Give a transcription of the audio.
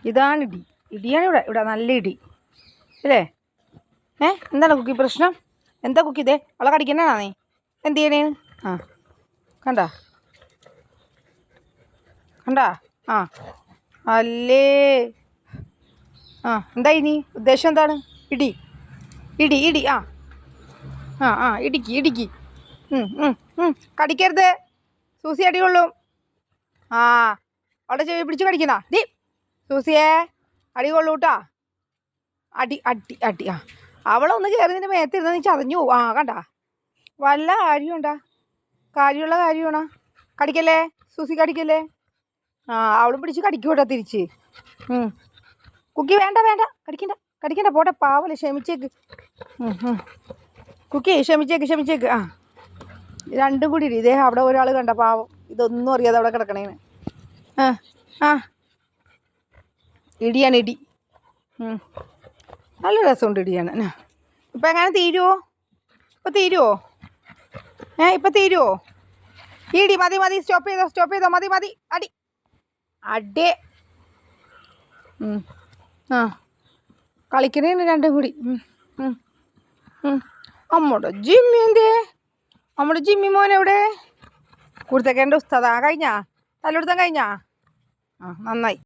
ഇതാണ് ഇടി. ഇടിയാണ് ഇവിടെ. ഇവിടെ നല്ല ഇടി അല്ലേ? എന്താണ് കുക്കി പ്രശ്നം? എന്താ കുക്കി? ഇതേ അവളെ കടിക്കണാ നീ? എന്ത് ചെയ്യണേ? ആ കണ്ടാ കണ്ടാ? ആ അല്ലേ. ആ എന്തായി നീ ഉദ്ദേശം എന്താണ്? ഇടി ഇടി ഇടി. ആ ആ ആ ഇടിക്ക് ഇടിക്ക്. കടിക്കരുത്, സൂസി അടി കൊള്ളും. ആ അവിടെ ചെവി പിടിച്ച് കടിക്കണ ഡി സൂസിയേ, അടി കൊള്ളൂട്ടാ. അടി അടി അടി. ആ അവളൊന്ന് കയറി നിന്റെ മേത്തിരുന്ന നീ ചതഞ്ഞു പോവും. ആ കണ്ടാ, വല്ല കാര്യമുണ്ടാ? കാര്യമുള്ള കാര്യമാണോ? കടിക്കല്ലേ സൂസി, കടിക്കല്ലേ. ആ അവളും പിടിച്ച് കടിക്കൂട്ടാ തിരിച്ച്. കുക്കി വേണ്ട വേണ്ട, കടിക്കണ്ട കടിക്കണ്ട, പോട്ടെ പാവല്ലേ, ക്ഷമിച്ചേക്ക്. കുക്കി ക്ഷമിച്ചേക്ക്. ആ രണ്ടും കൂടി ഇടി. ഇതേ അവിടെ ഒരാൾ കണ്ട പാവം, ഇതൊന്നും അറിയാതെ അവിടെ കിടക്കണേന്. ആ ആ ഇടിയാണ് ഇടി. നല്ല രസമുണ്ട് ഇടിയാണ്. ഇപ്പം എങ്ങനെ തീരുമോ? ഇപ്പം തീരുമോ? ഇപ്പം തീരുമോ? ഇടി മതി മതി, സ്റ്റോപ്പ് ചെയ്തോ മതി മതി. അടി അടി. ആ കളിക്കണേന് രണ്ടും കൂടി. നമ്മുടെ ജിമ്മി എന്തേ? നമ്മുടെ ജിമ്മി മോനെവിടെ? കുരുത്തക്കേണ്ട ഉസ്താദാ. കഴിഞ്ഞാ തല്ലുകൊടുത്താൻ കഴിഞ്ഞാ? ആ നന്നായി.